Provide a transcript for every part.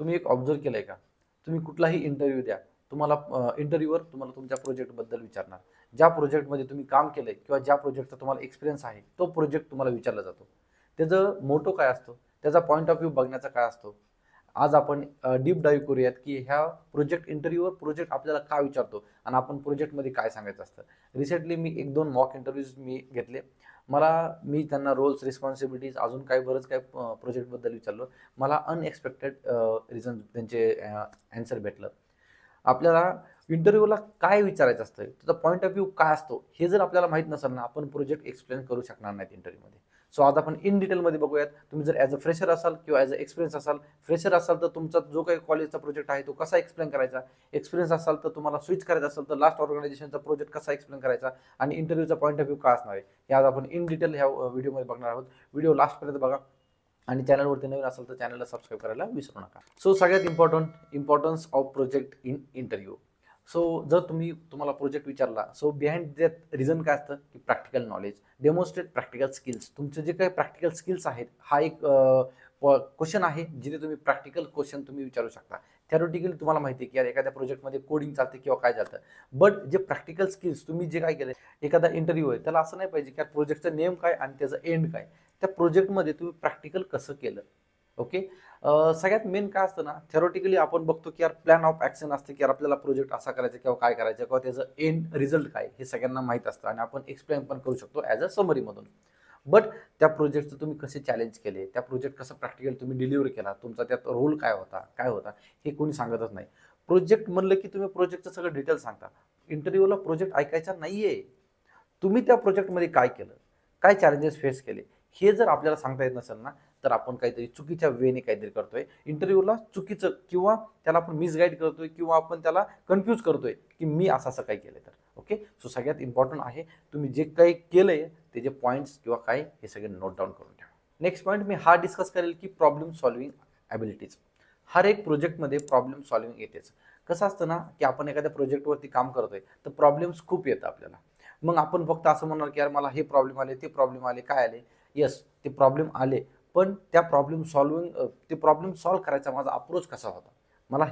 तुम्ही एक ऑब्झर्व केलंय का? तुम्ही कुठलाही इंटरव्ह्यू द्या, तुम्हाला इंटरव्ह्यूवर तुम्हाला तुमच्या प्रोजेक्टबद्दल विचारणार. ज्या प्रोजेक्टमध्ये तुम्ही काम केलंय किंवा ज्या प्रोजेक्टचा तुम्हाला एक्सपिरियन्स आहे, तो प्रोजेक्ट तुम्हाला विचारला जातो. त्याचं मोटो काय असतो? त्याचा पॉइंट ऑफ व्ह्यू बघण्याचा काय असतो? आज आपण डीप डाईव्ह करूयात की ह्या इंटरव्ह्यूवर प्रोजेक्ट आपल्याला का विचारतो आणि आपण प्रोजेक्टमध्ये काय सांगायचं असतं. रिसेंटली मी 1-2 मॉक इंटरव्ह्यूज मी घेतले. मी त्यांना रोल्स, रिस्पॉन्सिबिलिटीज अजून काही बरंच काही प्रोजेक्टबद्दल विचारलं. मला अनएक्सपेक्टेड रिझन त्यांचे ॲन्सर भेटलं. आपल्याला इंटरव्ह्यूला काय विचारायचं असतं, त्याचा पॉइंट ऑफ व्ह्यू काय असतो, हे जर आपल्याला माहीत नसेल ना, आपण प्रोजेक्ट एक्सप्लेन करू शकणार नाहीत इंटरव्ह्यूमध्ये. सो आज आपण इन डिटेलमध्ये बघूयात. तुम्ही जर ॲज अ फ्रेशर असाल किंवा ॲज अ एक्सपिरियन्स असाल, फ्रेशर असाल तर तुमचा जो काही कॉलेजचा प्रोजेक्ट आहे तो कसा एक्सप्लेन करायचा, एक्सपिरियन्स असाल तर तुम्हाला स्विच करायचा असेल तर लास्ट ऑर्गनायझेशनचा प्रोजेक्ट कसा एक्सप्लेन करायचा आणि इंटरव्ह्यूचा पॉइंट ऑफ व्ह्यू काय असणार आहे, हे आज आपण इन डिटेल ह्या व्हिडिओमध्ये बघणार आहोत. व्हिडिओ लास्टपर्यंत बघा आणि चॅनलवरती नवीन असेल तर चॅनलला सबस्क्राईब करायला विसरू नका. सो सगळ्यात importance of project in interview. So जर तुम्हाला प्रोजेक्ट विचारला, सो बिहाइंड दॅट रिझन काय असतं की practical knowledge, demonstrate practical skills. तुमचे जे काही प्रॅक्टिकल स्किल्स आहेत, हा एक क्वेश्चन आहे जिथे तुम्ही प्रॅक्टिकल क्वेश्चन तुम्ही विचारू शकता. थेरोटिकली तुम्हाला माहिती आहे की यार एखाद्या प्रोजेक्टमध्ये कोडिंग चालते किंवा काय चालतं, बट जे प्रॅक्टिकल स्किल्स तुम्ही जे काय केलं, एखादा इंटरव्ह्यू आहे त्याला असं नाही पाहिजे की प्रोजेक्टचं नेम काय आणि त्याचं एंड काय, त्या प्रोजेक्टमध्ये तुम्ही प्रॅक्टिकल कसं केलं. ओके. सगळ्यात मेन काय असतं ना, थेरोटिकली आपण बघतो की यार प्लॅन ऑफ ॲक्शन असते की यार आपल्याला प्रोजेक्ट असा करायचा किंवा काय करायचं किंवा त्याचं एंड रिझल्ट काय हे सगळ्यांना माहीत असतं आणि आपण एक्सप्लेन पण करू शकतो ॲज अ समरीमधून. बट त्या प्रोजेक्टचं तुम्ही कसे चॅलेंज केले, त्या प्रोजेक्ट कसं प्रॅक्टिकल तुम्ही डिलिव्हर केला, तुमचा त्यात रोल काय होता हे कोणी सांगतच नाही. प्रोजेक्ट म्हणलं की तुम्ही प्रोजेक्टचं सगळं डिटेल सांगता. इंटरव्ह्यूला प्रोजेक्ट ऐकायचा नाहीये, तुम्ही त्या प्रोजेक्टमध्ये काय केलं, काय चॅलेंजेस फेस केले, हे जर आपल्याला सांगता येत नसेल ना, तर आपण काहीतरी चुकीच्या वेने काहीतरी करतोय. इंटरव्ह्यूला चुकीचं किंवा त्याला आपण मिसगाईड करतोय किंवा आपण त्याला कन्फ्यूज करतोय की मी असं काय केलं तर. ओके. सो सगळ्यात इम्पॉर्टंट आहे तुम्ही जे काही केलंय त्याचे पॉईंट्स किंवा काय हे सगळे नोट डाऊन करून ठेवा. नेक्स्ट पॉईंट मी हा डिस्कस करेल की प्रॉब्लेम सॉल्विंग ॲबिलिटीज. हर एक प्रोजेक्टमध्ये प्रॉब्लेम सॉल्विंग येतेच. कसं असतं ना की आपण एखाद्या प्रोजेक्टवरती काम करतोय तर प्रॉब्लेम्स खूप येतात आपल्याला. मग आपण फक्त असं म्हणणार की यार मला हे प्रॉब्लेम आले, ते प्रॉब्लेम आले, काय आले. येस, ते प्रॉब्लेम आले, पण त्या ते प्रॉब्लेम सॉल्व्ह करायचा माझा अप्रोच कसा होता. मला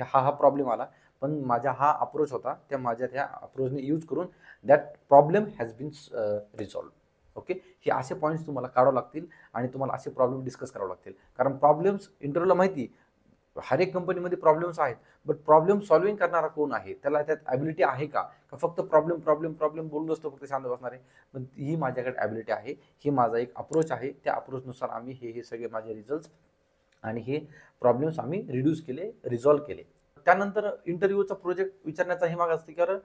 हा प्रॉब्लेम आला, पण माझा हा अप्रोच होता, त्या अप्रोचने यूज करून that problem has been resolve. Okay. हे असे पॉईंट्स तुम्हाला काढावे लागतील आणि तुम्हाला असे प्रॉब्लेम डिस्कस करावे लागतील. कारण प्रॉब्लेम्स इंटरव्ह्यूला माहिती हर एक कंपनीमध्ये प्रॉब्लेम्स आहेत, बट प्रॉब्लेम सॉल्विंग करणारा कोण आहे, त्याला त्यात ॲबिलिटी आहे का फक्त प्रॉब्लेम प्रॉब्लेम प्रॉब्लेम बोलून असतो फक्त शांत बसणार आहे. पण ही माझ्याकडे ॲबिलिटी आहे, ही माझा एक अप्रोच आहे, त्या अप्रोचनुसार आम्ही हे सगळे माझे रिझल्ट्स आणि हे प्रॉब्लेम्स आम्ही रिड्यूस केले, रिझॉल्व्ह केले. त्यानंतर इंटरव्ह्यूचा प्रोजेक्ट विचारण्याचा हे माग असते कारण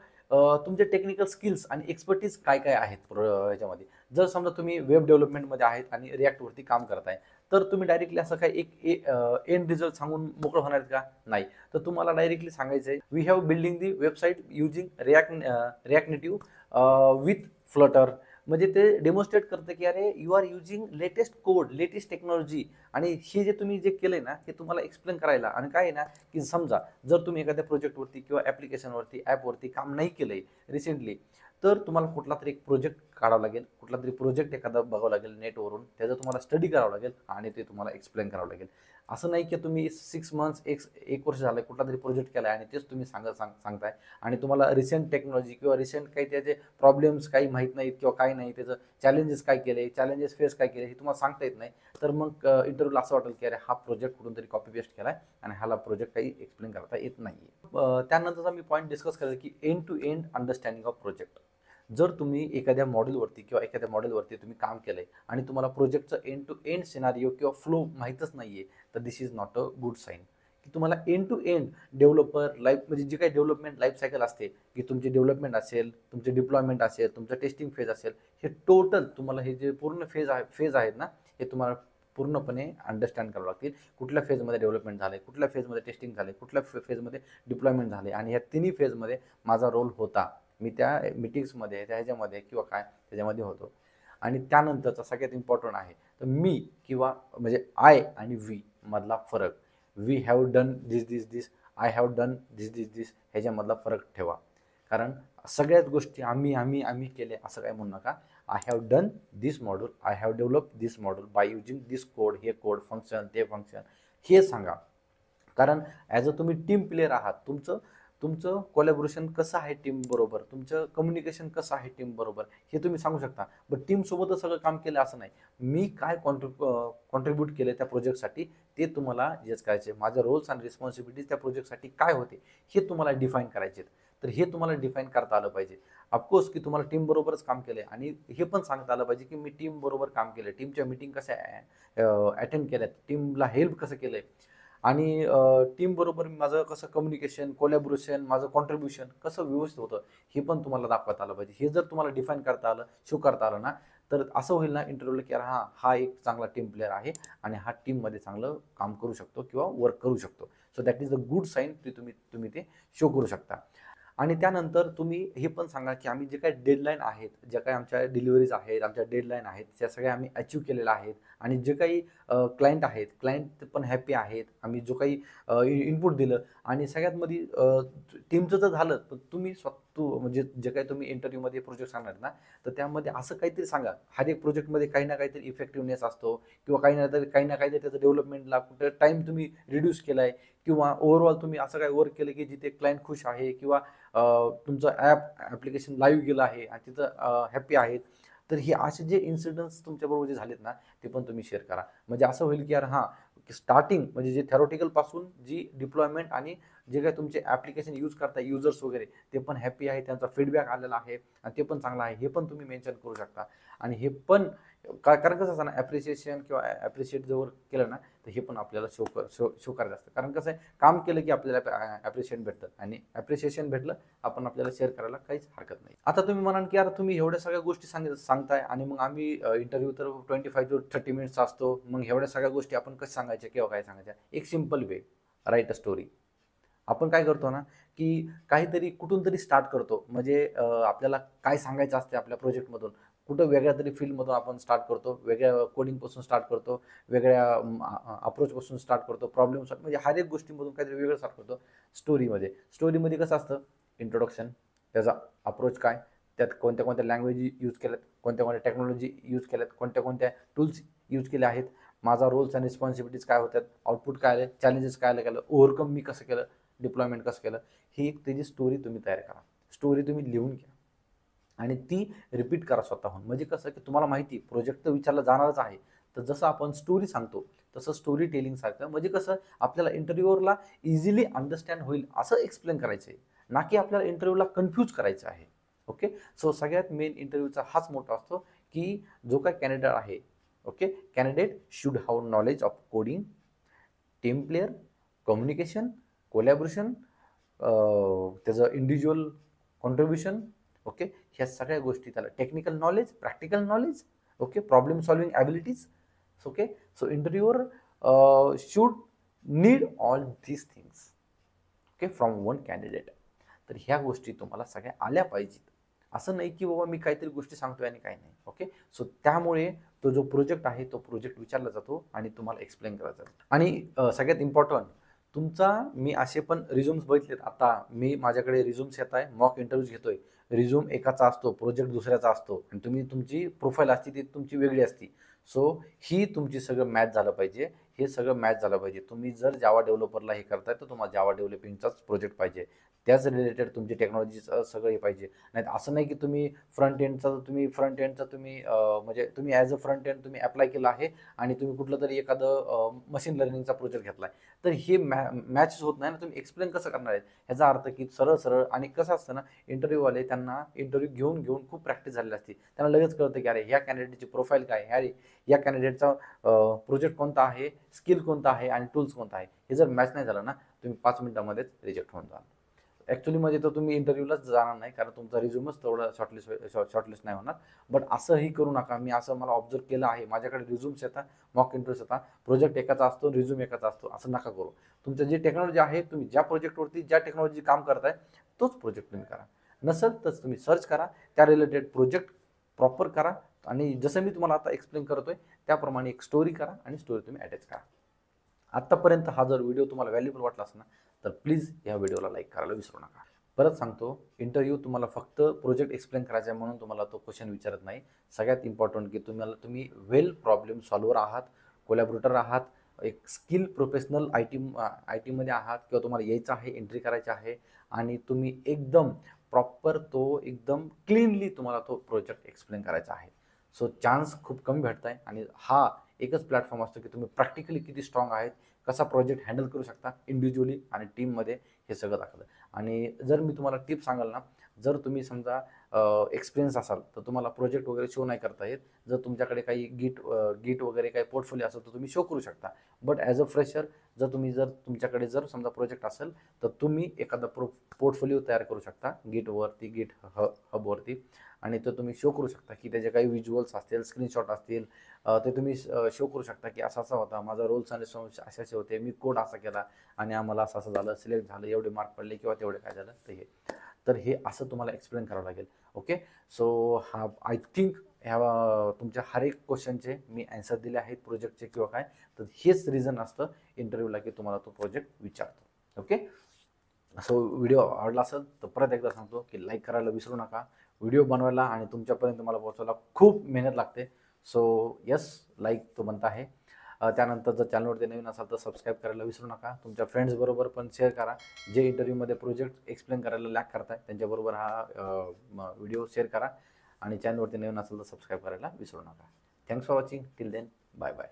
तुमचे टेक्निकल स्किल्स आणि एक्सपर्टीज काय काय आहेत ह्याच्यामध्ये. जर समजा तुम्ही वेब डेव्हलपमेंटमध्ये आहेत आणि रिॲक्टवरती काम करत आहे, तर तुम्ही डायरेक्टली असं काही एक एंड रिझल्ट सांगून मोकळं होणार आहेत का? नाही. तर तुम्हाला डायरेक्टली सांगायचं आहे, we have building the website using React Native with Flutter. म्हणजे ते डेमॉन्स्ट्रेट करतं की अरे you are using latest code, latest technology. आणि हे जे तुम्ही जे केलंय ना हे तुम्हाला एक्सप्लेन करायला. आणि काय आहे ना की समजा जर तुम्ही एखाद्या प्रोजेक्टवरती किंवा ॲप्लिकेशनवरती ॲपवरती काम नाही केलंय रिसेंटली, तर तुम्हाला कुठला तरी एक प्रोजेक्ट काढावा लागेल, कुठला तरी प्रोजेक्ट एखादा बघावं लागेल नेटवरून, त्याचं तुम्हाला स्टडी करावं लागेल आणि ते तुम्हाला एक्सप्लेन करावं लागेल. असं नाही की तुम्ही 6 मंथ्स, एक वर्ष झालं कुठला तरी प्रोजेक्ट केला आहे आणि तेच तुम्ही सांगताय आणि तुम्हाला रिसेंट टेक्नॉलॉजी किंवा रिसेंट काही त्याचे प्रॉब्लेम्स काही माहीत नाहीत किंवा काही नाही, त्याचं चॅलेंजेस काय केले, चॅलेंजेस फेस काय केले हे तुम्हाला सांगता येत नाही. तर मग इंटरव्ह्यूला असं वाटेल की अरे हा प्रोजेक्ट कुठून तरी कॉपी पेस्ट केला आहे आणि ह्याला प्रोजेक्ट काही एक्सप्लेन करता येत नाही. त्यानंतरचा मी पॉईंट डिस्कस करेल की end to end understanding of project. जर तुम्ही एखाद्या मॉडेलवरती किंवा एखाद्या मॉडेलवरती तुम्ही काम केलंय आणि तुम्हाला प्रोजेक्टचं एंड टू एंड सिनारिओ किंवा फ्लो माहीतच नाहीये, तर this is not a good sign. की तुम्हाला end to end developer life म्हणजे जी काही डेव्हलपमेंट लाईफ सायकल असते, की तुमची डेव्हलपमेंट असेल, तुमचे डिप्लॉयमेंट असेल, तुमचं टेस्टिंग फेज असेल, हे टोटल तुम्हाला हे जे पूर्ण फेज आहेत ना, हे तुम्हाला पूर्णपणे अंडरस्टँड करावं लागतील. कुठल्या फेजमध्ये डेव्हलपमेंट झाले, कुठल्या फेजमध्ये टेस्टिंग झाले, कुठल्या फेजमध्ये डिप्लॉयमेंट झाले आणि ह्या तिन्ही फेजमध्ये माझा रोल होता. मी त्या मीटिंग्समध्ये त्या ह्याच्यामध्ये किंवा काय त्याच्यामध्ये होतो. आणि त्यानंतरचा सगळ्यात इम्पॉर्टंट आहे, तर मी किंवा म्हणजे आय आणि वी मधला फरक. We have done this, I have done this ह्याच्यामधला फरक ठेवा. कारण सगळ्याच गोष्टी आम्ही केले असं काय म्हणू नका. I have done this module, I have develop this module by using this code, हे कोड फंक्शन, ते फंक्शन, हे सांगा. कारण ॲज अ तुम्ही टीम प्लेयर आहात. तुमचं तुमचं कोलॅबोरेशन कसं आहे टीम बरोबर, तुमचं कम्युनिकेशन कसं आहे टीम बरोबर, हे तुम्ही सांगू शकता. बट टीमसोबतच सगळं काम केलं असं नाही. मी काय कॉन्ट्रीब्यूट केलं त्या प्रोजेक्टसाठी ते तुम्हाला जज करायचे. माझे रोल्स अँड रिस्पॉन्सिबिलिटीज त्या प्रोजेक्टसाठी काय होते हे तुम्हाला डिफाईन करायचे. तर हे तुम्हाला डिफाईन करता आलं पाहिजे. ऑफकोर्स की तुम्हाला टीम बरोबरच काम केलंय आणि हे पण सांगता आलं पाहिजे की मी टीम बरोबर काम केलंय, टीमच्या मीटिंग कशा अटेंड केल्यात, टीमला हेल्प कसं केलंय आणि टीमबरोबर माझं कसं कम्युनिकेशन, कोलॅबोरेशन, माझं कॉन्ट्रिब्युशन कसं व्यवस्थित होतं हे पण तुम्हाला दाखवता आलं पाहिजे. हे जर तुम्हाला डिफाईन करता आलं, शो करता आलं ना, तर असं होईल ना इंटरव्ह्यूला की हां, हा एक चांगला टीम प्लेयर आहे आणि हा टीममध्ये चांगलं काम करू शकतो किंवा वर्क करू शकतो. So that is a good sign की तुम्ही ते शो करू शकता. आणि त्यानंतर तुम्ही हे पण सांगा की आम्ही जे काही डेडलाईन आहेत, ज्या काही आमच्या डिलिव्हरीज आहेत, आमच्या डेडलाईन आहेत, त्या सगळ्या आम्ही अचीव्ह केलेल्या आहेत आणि जे काही क्लायंट आहेत, क्लायंट पण हॅपी आहेत. आम्ही जो काही इनपुट दिलं आणि सगळ्यात मध्ये टीमचं तर झालं, पण तुम्ही म्हणजे जे काही तुम्ही इंटरव्ह्यूमध्ये प्रोजेक्ट सांगणार ना, तर त्यामध्ये असं काहीतरी सांगा. हर एक प्रोजेक्टमध्ये काही ना काहीतरी इफेक्टिव्हनेस असतो किंवा काही ना काहीतरी त्याचं डेव्हलपमेंटला कुठं टाईम तुम्ही रिड्यूस केला आहे किंवा ओव्हरऑल तुम्ही असं काही वर्क केलं की जिथे क्लायंट खुश आहे किंवा तुमचं ॲप्लिकेशन लाईव्ह गेलं आहे आणि तिथं हॅपी आहेत. तर हे असे जे इन्सिडेंट्स तुमच्याबरोबर जे झालेत ना, ते पण तुम्ही शेअर करा. म्हणजे असं होईल की यार हां, स्टार्टिंग म्हणजे जे थेरॉटिकलपासून जी डिप्लॉयमेंट आणि जे काही तुमचे ॲप्लिकेशन यूज करता युजर्स वगैरे ते पण हॅपी आहे, त्यांचा फीडबॅक आलेला आहे आणि ते पण चांगलं आहे, हे पण तुम्ही मेन्शन करू शकता. आणि हे पण कारण कसं असतं ना, ॲप्रिसिएशन किंवा ॲप्रिशिएट जर केलं ना, तर हे पण आपल्याला शो करायचं असतं. कारण कसं आहे, काम केलं की आपल्याला ॲप्रिशिएशन भेटतं आणि ॲप्रिशिएशन भेटलं आपल्याला शेअर करायला काहीच हरकत नाही. आता तुम्ही म्हणाल की यार तुम्ही एवढ्या सगळ्या गोष्टी सांगताय आणि मग आम्ही इंटरव्ह्यू तर 25 to 30 मिनिट्स असतो, मग एवढ्या सगळ्या गोष्टी आपण कसं सांगायच्या किंवा काय सांगायच्या. एक simple way, right a story. आपण काय करतो ना, की काहीतरी कुठून तरी स्टार्ट करतो. म्हणजे आपल्याला काय सांगायचं असते आपल्या प्रोजेक्टमधून, कुठं वेगळ्या तरी फील्डमधून आपण स्टार्ट करतो, वेगळ्या कोडिंगपासून स्टार्ट करतो, वेगळ्या अप्रोचपासून स्टार्ट करतो, प्रॉब्लेम सॉल्व म्हणजे हर एक गोष्टीमधून काहीतरी वेगळं स्टार्ट करतो. स्टोरीमध्ये कसं असतं, इंट्रोडक्शन, त्याचा अप्रोच काय, त्यात कोणत्या कोणत्या लँग्वेज यूज केल्यात, कोणत्या कोणत्या टेक्नॉलॉजी यूज केल्यात, कोणत्या कोणत्या टूल्स यूज केले आहेत, माझा रोल्स आणि रिस्पॉन्सिबिलिटीज काय होत्यात, आउटपुट काय आले, चॅलेंजेस काय केलं, ओव्हरकम मी कसं केलं, डिप्लॉयमेंट कसं केलं. ही एक त्याची स्टोरी तुम्ही तयार करा. स्टोरी तुम्ही लिहून घ्या आणि ती रिपीट करा स्वतःहून. म्हणजे कसं की तुम्हाला माहिती प्रोजेक्ट तर विचारला जाणारच आहे. तर जसं आपण स्टोरी सांगतो तसं स्टोरी टेलिंगसारखं म्हणजे कसं आपल्याला इंटरव्ह्यूअरला इझिली अंडरस्टँड होईल असं एक्सप्लेन करायचं आहे, ना की आपल्याला इंटरव्ह्यूला कन्फ्यूज करायचं आहे. ओके. सो सगळ्यात मेन इंटरव्ह्यूचा हाच मोठा असतो की जो काय कॅन्डिडेट आहे, okay, candidate should have knowledge of coding, team player, communication, collaboration, त्याचं इंडिव्हिज्युअल कॉन्ट्रिब्युशन, ओके, ह्या सगळ्या गोष्टी त्याला technical knowledge, practical knowledge, okay, problem solving abilities. Okay. So इंटरव्ह्यूअर should need all these things, okay, from one candidate. तर ह्या गोष्टी तुम्हाला सगळ्या आल्या पाहिजेत. असं नाही की बाबा मी काहीतरी गोष्टी सांगतोय आणि काही नाही. ओके. सो त्यामुळे तो जो प्रोजेक्ट आहे तो प्रोजेक्ट विचारला जातो आणि तुम्हाला एक्सप्लेन करायचा आणि सगळ्यात इम्पॉर्टंट तुमचा मी असे पण रिझ्यूम्स बघितलेत. आता माझ्याकडे रिझ्यूम्स येत आहे, मॉक इंटरव्ह्यूज घेतोय. रिझ्यूम एकाचा असतो, प्रोजेक्ट दुसऱ्याचा असतो आणि तुमची प्रोफाईल असते ती तुमची वेगळी असते. सो ही तुमची सगळं मॅच झालं पाहिजे. हे सगळं मॅच झालं पाहिजे. तुम्ही जर जावा डेव्हलपरला हे करताय तर तुम्हाला जावा डेव्हलपिंगचाच प्रोजेक्ट पाहिजे. त्याच रिलेटेड तुमची टेक्नॉलॉजीचं सगळं हे पाहिजे. नाही असं नाही की तुम्ही फ्रंट एंडचा म्हणजे तुम्ही ॲज अ फ्रंट एंड तुम्ही अप्लाय केला आहे आणि तुम्ही कुठलं तरी एखादं मशीन लर्निंगचा प्रोजेक्ट घेतला आहे. तर हे मॅचच होत नाही ना. तुम्ही एक्सप्लेन कसं करणार आहे ह्याचा अर्थ की सरळ सरळ. आणि कसं असतं ना, इंटरव्ह्यूवाले त्यांना इंटरव्ह्यू घेऊन खूप प्रॅक्टिस झालेली असते. त्यांना लगेच कळतं की अरे ह्या कॅन्डिडेटची प्रोफाईल काय आहे, या कॅन्डिडेटचा प्रोजेक्ट कोणता आहे, स्किल कोणता आहे आणि टूल्स कोणता आहे. हे जर मॅच नाही झालं ना, तुम्ही 5 मिनिटामध्येच रिजेक्ट होऊन जाल. ॲक्च्युलीमध्ये तर तुम्ही इंटरव्ह्यूलाच जाणार नाही, कारण तुमचा रिझ्यूमच तेवढा शॉर्टलिस्ट नाही होणार. बट असंही करू नका. मला ऑब्झर्व केलं आहे, माझ्याकडे रिझ्यूम्स येतात, मॉक इंटरव्ह्यूज येतात, प्रोजेक्ट एकाचा असतो, रिझ्यूम एकाचा असतो. असं नका करू. तुमचं जे टेक्नॉलॉजी आहे, तुम्ही ज्या प्रोजेक्टवरती ज्या टेक्नॉलॉजी काम करताय तोच प्रोजेक्ट तुम्ही करा. नसेल तर तुम्ही सर्च करा, त्या रिलेटेड प्रोजेक्ट प्रॉपर करा आणि जसं मी तुम्हाला आता एक्सप्लेन करतोय त्याप्रमाणे एक स्टोरी करा आणि स्टोरी तुम्ही अटॅच करा. आत्तापर्यंत हा जर व्हिडिओ तुम्हाला व्हॅल्युबल वाटला असेल ना, तर प्लीज या व्हिडिओला लाईक करायला विसरू नका. परत सांगतो, इंटरव्ह्यू तुम्हाला फक्त प्रोजेक्ट एक्सप्लेन करायचा आहे म्हणून तुम्हाला तो क्वेश्चन विचारत नाही. सगळ्यात इम्पॉर्टंट की तुम्ही वेल प्रॉब्लेम सॉल्व्हर आहात, कोलॅबोरेटर आहात, एक स्किल प्रोफेशनल आय टीमध्ये आहात किंवा तुम्हाला यायचं आहे, एंट्री करायची आहे आणि तुम्ही एकदम प्रॉपर तो एकदम क्लीनली तुम्हाला तो प्रोजेक्ट एक्सप्लेन करायचा आहे. सो चान्स खूप कमी भेटत आहे आणि हा एकच प्लॅटफॉर्म असतो की तुम्ही प्रॅक्टिकली किती स्ट्राँग आहेत, कसा प्रोजेक्ट हँडल करू शकता इंडिव्हिज्युअली आणि टीममध्ये, हे सगळं दाखवतं. आणि जर मी तुम्हाला टिप सांगाल ना, जर तुम्ही समजा एक्सपिरियन्स असाल तर तुम्हाला प्रोजेक्ट वगैरे शो नाही करता येत. जर तुमच्याकडे काही गिट वगैरे काही पोर्टफोलिओ असेल तर तुम्ही शो करू शकता. बट ॲज अ फ्रेशर जर तुमच्याकडे जर समजा प्रोजेक्ट असेल तर तुम्ही एखादा पोर्टफोलिओ तयार करू शकता गिट हबवरती आणि तो तुम्ही शो करू शकता की त्याचे काही व्हिज्युअल्स असतील, स्क्रीनशॉट असतील, ते तुम्ही शो करू शकता की असा असा होता माझा रोल्स आणि असे असे होते, मी कोड असा केला आणि आम्हाला असं असं झालं, सिलेक्ट झालं, एवढे मार्क पडले किंवा तेवढे काय झालं तर हे असं तुम्हाला एक्सप्लेन करावं लागेल. ओके, सो हा आय थिंक ह्या तुमच्या हर एक क्वेश्चनचे मी ॲन्सर दिले आहेत प्रोजेक्टचे किंवा काय, तर हेच रिझन असतं इंटरव्ह्यूला की तुम्हाला तो प्रोजेक्ट विचारतो. ओके, सो व्हिडिओ आवडला असेल तर परत एकदा सांगतो की लाईक करायला विसरू नका. व्हिडिओ बनवायला आणि तुमच्यापर्यंत मला पोहोचवायला खूप मेहनत लागते. सो यस, लाईक तो बनता आहे. त्यानंतर जर चॅनलवरती नवीन असाल तर सबस्क्राईब करायला विसरू नका. तुमच्या फ्रेंड्सबरोबर पण शेअर करा. जे इंटरव्ह्यूमध्ये प्रोजेक्ट एक्सप्लेन करायला लॅक करताय त्यांच्याबरोबर हा व्हिडिओ शेअर करा आणि चॅनलवरती नवीन असेल तर सबस्क्राईब करायला विसरू नका. Thanks for watching. Till then, bye bye.